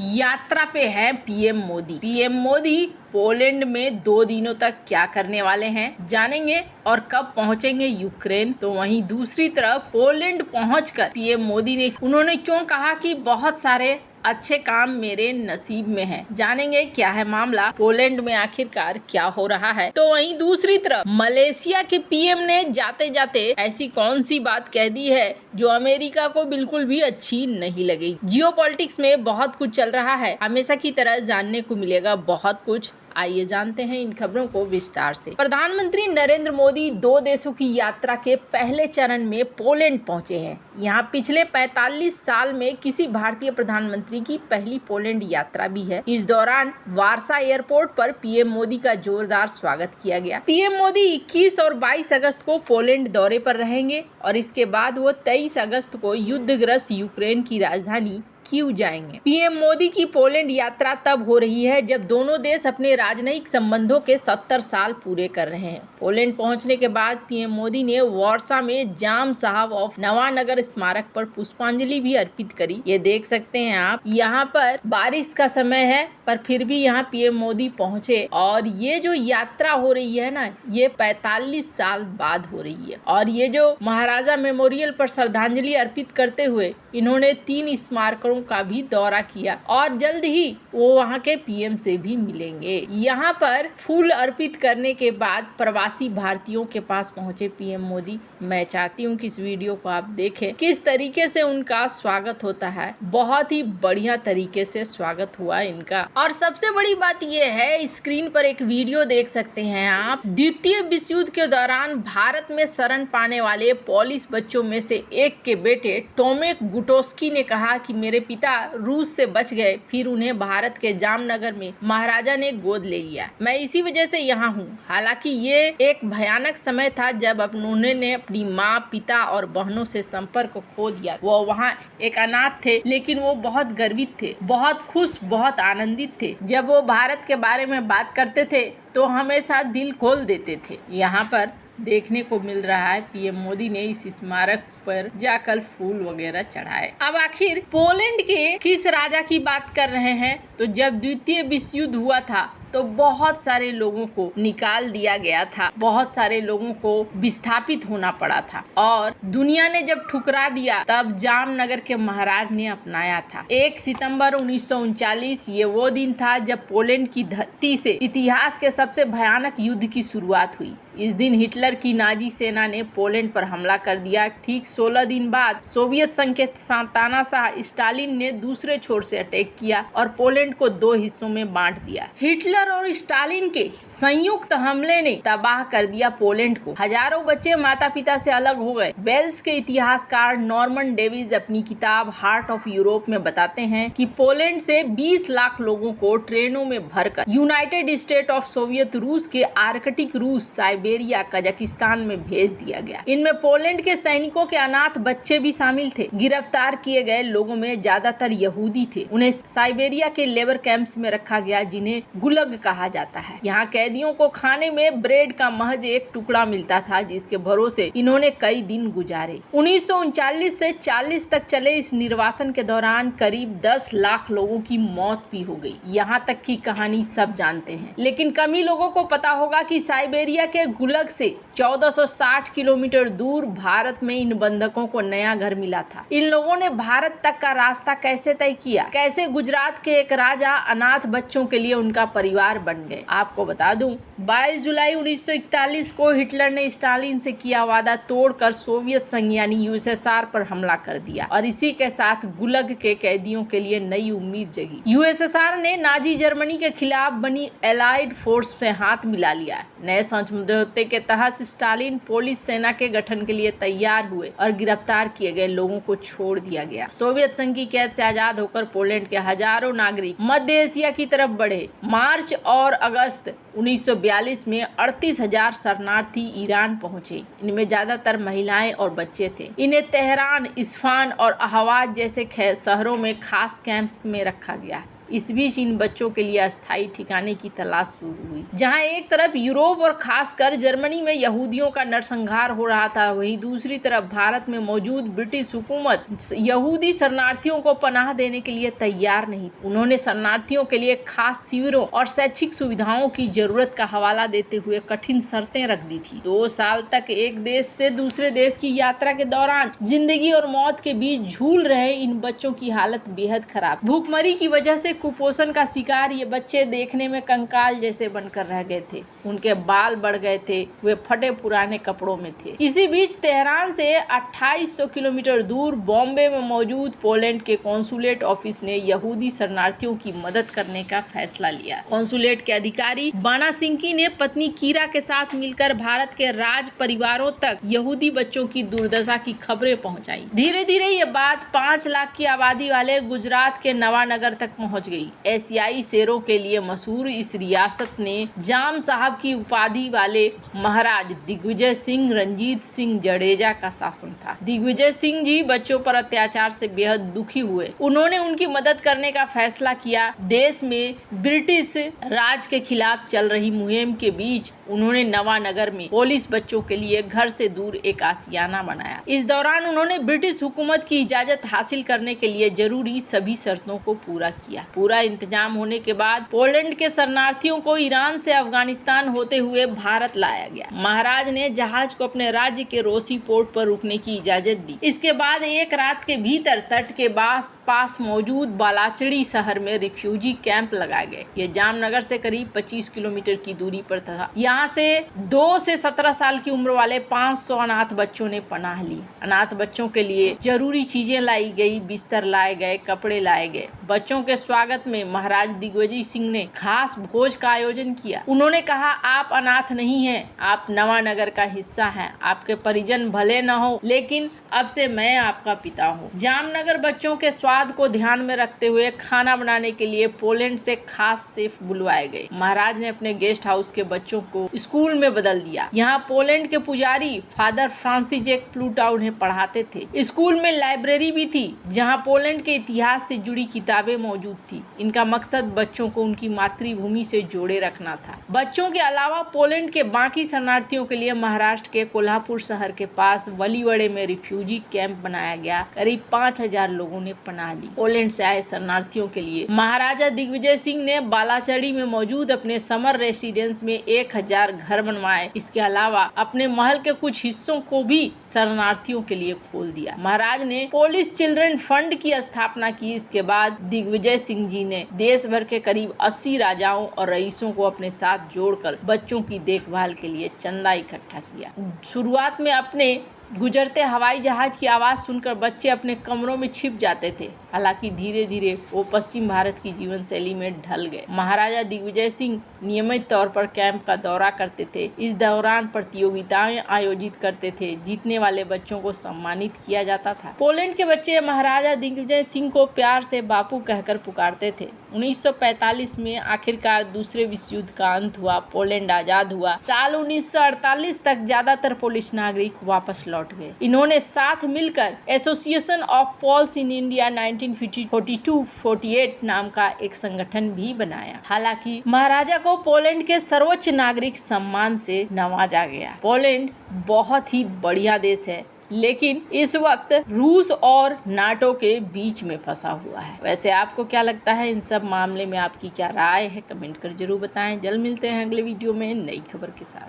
यात्रा पे है PM Modi. PM Modi Poland में 2 दिनों तक क्या करने वाले हैं जानेंगे और कब पहुंचेंगे यूक्रेन। तो वहीं दूसरी तरफ पोलैंड पहुंचकर पीएम मोदी ने उन्होंने क्यों कहा कि बहुत सारे अच्छे काम मेरे नसीब में है, जानेंगे क्या है मामला, पोलैंड में आखिरकार क्या हो रहा है। तो वहीं दूसरी तरफ मलेशिया के पीएम ने जाते जाते ऐसी कौन सी बात कह दी है जो अमेरिका को बिल्कुल भी अच्छी नहीं लगी। जियोपॉलिटिक्स में बहुत कुछ चल रहा है, हमेशा की तरह जानने को मिलेगा बहुत कुछ। आइए जानते हैं इन खबरों को विस्तार से। प्रधानमंत्री नरेंद्र मोदी 2 देशों की यात्रा के पहले चरण में पोलैंड पहुंचे हैं। यहाँ पिछले 45 साल में किसी भारतीय प्रधानमंत्री की पहली पोलैंड यात्रा भी है। इस दौरान वारसा एयरपोर्ट पर पीएम मोदी का जोरदार स्वागत किया गया। पीएम मोदी 21 और 22 अगस्त को पोलैंड दौरे पर रहेंगे और इसके बाद वो 23 अगस्त को युद्धग्रस्त यूक्रेन की राजधानी कीव जाएंगे। पीएम मोदी की पोलैंड यात्रा तब हो रही है जब दोनों देश अपने राजनयिक संबंधों के 70 साल पूरे कर रहे हैं। पोलैंड पहुंचने के बाद पीएम मोदी ने वारसा में जाम साहब ऑफ नवानगर स्मारक पर पुष्पांजलि भी अर्पित करी। ये देख सकते हैं आप, यहाँ पर बारिश का समय है पर फिर भी यहाँ पीएम मोदी पहुंचे और ये जो यात्रा हो रही है ना, ये 45 साल बाद हो रही है। और ये जो महाराजा मेमोरियल पर श्रद्धांजलि अर्पित करते हुए इन्होंने 3 स्मारकों का भी दौरा किया और जल्द ही वो वहाँ के पीएम से भी मिलेंगे। यहाँ पर फूल अर्पित करने के बाद प्रवासी भारतीयों के पास पहुँचे पीएम मोदी। मैं चाहती हूँ कि इस वीडियो को आप देखें किस तरीके से उनका स्वागत होता है। बहुत ही बढ़िया तरीके से स्वागत हुआ इनका। और सबसे बड़ी बात यह है, स्क्रीन पर एक वीडियो देख सकते हैं आप। द्वितीय विश्व युद्ध के दौरान भारत में शरण पाने वाले पोलिश बच्चों में से एक के बेटे टोमेक गुटोस्की ने कहा कि मेरे पिता रूस से बच गए, फिर उन्हें भारत के जामनगर में महाराजा ने गोद ले लिया। मैं इसी वजह से यहाँ हूँ। हालांकि ये एक भयानक समय था जब उन्होंने अपनी माँ, पिता और बहनों से संपर्क को खो दिया। वो वहाँ एक अनाथ थे, लेकिन वो बहुत गर्वित थे, बहुत खुश, बहुत आनंदित थे। जब वो भारत के बारे में बात करते थे तो हमेशा दिल खोल देते थे। यहाँ पर देखने को मिल रहा है पीएम मोदी ने इस स्मारक पर जाकर फूल वगैरह चढ़ाए। अब आखिर पोलैंड के किस राजा की बात कर रहे हैं, तो जब द्वितीय विश्व युद्ध हुआ था तो बहुत सारे लोगों को निकाल दिया गया था, बहुत सारे लोगों को विस्थापित होना पड़ा था और दुनिया ने जब ठुकरा दिया तब जामनगर के महाराज ने अपनाया था। 1 सितंबर 1939 ये वो दिन था जब पोलैंड की धरती से इतिहास के सबसे भयानक युद्ध की शुरुआत हुई। इस दिन हिटलर की नाजी सेना ने पोलैंड पर हमला कर दिया। ठीक 16 दिन बाद सोवियत संघ के तानाशाह स्टालिन ने दूसरे छोर से अटैक किया और पोलैंड को 2 हिस्सों में बांट दिया। हिटलर और स्टालिन के संयुक्त हमले ने तबाह कर दिया पोलैंड को। हजारों बच्चे माता पिता से अलग हो गए। वेल्स के इतिहासकार नॉर्मन डेविस अपनी किताब हार्ट ऑफ यूरोप में बताते हैं कि पोलैंड से 20 लाख लोगों को ट्रेनों में भरकर यूनाइटेड स्टेट ऑफ सोवियत रूस के आर्कटिक रूस, साइबेरिया, कजाकिस्तान में भेज दिया गया। इनमें पोलैंड के सैनिकों के अनाथ बच्चे भी शामिल थे। गिरफ्तार किए गए लोगों में ज्यादातर यहूदी थे। उन्हें साइबेरिया के लेबर कैंप्स में रखा गया जिन्हें गुलग कहा जाता है। यहाँ कैदियों को खाने में ब्रेड का महज एक टुकड़ा मिलता था जिसके भरोसे इन्होंने कई दिन गुजारे। 1939 से 40 तक चले इस निर्वासन के दौरान करीब 10 लाख लोगों की मौत भी हो गई। यहाँ तक की कहानी सब जानते हैं, लेकिन कम ही लोगों को पता होगा कि साइबेरिया के गुलग से 1460 किलोमीटर दूर भारत में इन बंधकों को नया घर मिला था। इन लोगों ने भारत तक का रास्ता कैसे तय किया, कैसे गुजरात के एक राजा अनाथ बच्चों के लिए उनका परिवार बन गए। आपको बता दूं, 22 जुलाई 1941 को हिटलर ने स्टालिन से किया वादा तोड़कर सोवियत संघ यानी यूएसएसआर पर हमला कर दिया और इसी के साथ गुलग के कैदियों के लिए नई उम्मीद जगी। यूएसएसआर ने नाजी जर्मनी के खिलाफ बनी एलाइड फोर्स से हाथ मिला लिया। नए समझौते के तहत स्टालिन पोलिश सेना के गठन के लिए तैयार हुए और गिरफ्तार किए गए लोगों को छोड़ दिया गया। सोवियत संघ की कैद से आजाद होकर पोलैंड के हजारों नागरिक मध्य एशिया की तरफ बढ़े। मार्च और अगस्त 1942 में 38,000 शरणार्थी ईरान पहुंचे। इनमें ज्यादातर महिलाएं और बच्चे थे। इन्हें तेहरान, इस्फान और अहवाज जैसे शहरों में खास कैंप्स में रखा गया। इस बीच इन बच्चों के लिए अस्थायी ठिकाने की तलाश शुरू हुई। जहां एक तरफ यूरोप और खासकर जर्मनी में यहूदियों का नरसंहार हो रहा था, वहीं दूसरी तरफ भारत में मौजूद ब्रिटिश हुकूमत यहूदी शरणार्थियों को पनाह देने के लिए तैयार नहीं। उन्होंने शरणार्थियों के लिए खास शिविरों और शैक्षिक सुविधाओं की जरूरत का हवाला देते हुए कठिन शर्तें रख दी थी। 2 साल तक एक देश से दूसरे देश की यात्रा के दौरान जिंदगी और मौत के बीच झूल रहे इन बच्चों की हालत बेहद खराब। भूखमरी की वजह से कुपोषण का शिकार ये बच्चे देखने में कंकाल जैसे बनकर रह गए थे। उनके बाल बढ़ गए थे, वे फटे पुराने कपड़ों में थे। इसी बीच तेहरान से 2800 किलोमीटर दूर बॉम्बे में मौजूद पोलैंड के कॉन्सुलेट ऑफिस ने यहूदी शरणार्थियों की मदद करने का फैसला लिया। कॉन्सुलेट के अधिकारी बानासिंकी ने पत्नी कीरा के साथ मिलकर भारत के राज परिवारों तक यहूदी बच्चों की दुर्दशा की खबरें पहुंचाई। धीरे धीरे ये बात 5 लाख की आबादी वाले गुजरात के नवानगर तक पहुंच गई। एशियाई शेरों के लिए मशहूर इस रियासत ने जाम साहब की उपाधि वाले महाराज दिग्विजय सिंह रंजीत सिंह जडेजा का शासन था। दिग्विजय सिंह जी बच्चों पर अत्याचार से बेहद दुखी हुए। उन्होंने उनकी मदद करने का फैसला किया। देश में ब्रिटिश राज के खिलाफ चल रही मुहिम के बीच उन्होंने नवानगर में पुलिस बच्चों के लिए घर से दूर एक आशियाना बनाया। इस दौरान उन्होंने ब्रिटिश हुकूमत की इजाजत हासिल करने के लिए जरूरी सभी शर्तों को पूरा किया। पूरा इंतजाम होने के बाद पोलैंड के शरणार्थियों को ईरान से अफगानिस्तान होते हुए भारत लाया गया। महाराज ने जहाज को अपने राज्य के रोसी पोर्ट पर रुकने की इजाजत दी। इसके बाद एक रात के भीतर तट के पास मौजूद बालाचड़ी शहर में रिफ्यूजी कैंप लगाए गए। ये जामनगर से करीब 25 किलोमीटर की दूरी पर था। यहाँ से 2 से 17 साल की उम्र वाले 500 अनाथ बच्चों ने पनाह ली। अनाथ बच्चों के लिए जरूरी चीजें लाई गई, बिस्तर लाए गए, कपड़े लाए गए। बच्चों के स्वागत में महाराज दिग्विजय सिंह ने खास भोज का आयोजन किया। उन्होंने कहा, आप अनाथ नहीं हैं, आप नवानगर का हिस्सा हैं। आपके परिजन भले न हो, लेकिन अब से मैं आपका पिता हूँ। जामनगर बच्चों के स्वाद को ध्यान में रखते हुए खाना बनाने के लिए पोलैंड से खास शेफ बुलवाए गए। महाराज ने अपने गेस्ट हाउस के बच्चों को स्कूल में बदल दिया। यहाँ पोलैंड के पुजारी फादर फ्रांसिजेक प्लूटा उन्हें पढ़ाते थे। स्कूल में लाइब्रेरी भी थी जहाँ पोलैंड के इतिहास से जुड़ी किताबें मौजूद थी। इनका मकसद बच्चों को उनकी मातृभूमि से जोड़े रखना था। बच्चों के अलावा पोलैंड के बाकी शरणार्थियों के लिए महाराष्ट्र के कोल्हापुर शहर के पास वलीवड़े में रिफ्यूजी कैंप बनाया गया। करीब 5000 लोगों ने पनाह ली। पोलैंड से आए शरणार्थियों के लिए महाराजा दिग्विजय सिंह ने बालाचड़ी में मौजूद अपने समर रेसिडेंस में 1000 घर बनवाए। इसके अलावा अपने महल के कुछ हिस्सों को भी शरणार्थियों के लिए खोल दिया। महाराज ने पोलिश चिल्ड्रन फंड की स्थापना की। इसके बाद दिग्विजय सिंह जी ने देश भर के करीब 80 राजाओं और रईसों को अपने साथ जोड़कर बच्चों की देखभाल के लिए चंदा इकट्ठा किया। शुरुआत में अपने गुजरते हवाई जहाज की आवाज सुनकर बच्चे अपने कमरों में छिप जाते थे। हालांकि धीरे धीरे वो पश्चिम भारत की जीवन शैली में ढल गए। महाराजा दिग्विजय सिंह नियमित तौर पर कैंप का दौरा करते थे। इस दौरान प्रतियोगिताएं आयोजित करते थे। जीतने वाले बच्चों को सम्मानित किया जाता था। पोलैंड के बच्चे महाराजा दिग्विजय सिंह को प्यार से बापू कहकर पुकारते थे। 1945 में आखिरकार दूसरे विश्व युद्ध का अंत हुआ। पोलैंड आजाद हुआ। साल 1948 तक ज्यादातर पोलिश नागरिक वापस लौट गए। इन्होंने साथ मिलकर association of Poles in India 1942-48 नाम का एक संगठन भी बनाया। हालांकि महाराजा को पोलैंड के सर्वोच्च नागरिक सम्मान से नवाजा गया। पोलैंड बहुत ही बढ़िया देश है, लेकिन इस वक्त रूस और नाटो के बीच में फंसा हुआ है। वैसे आपको क्या लगता है इन सब मामले में, आपकी क्या राय है, कमेंट कर जरूर बताएं। जल्द मिलते हैं अगले वीडियो में नई खबर के साथ।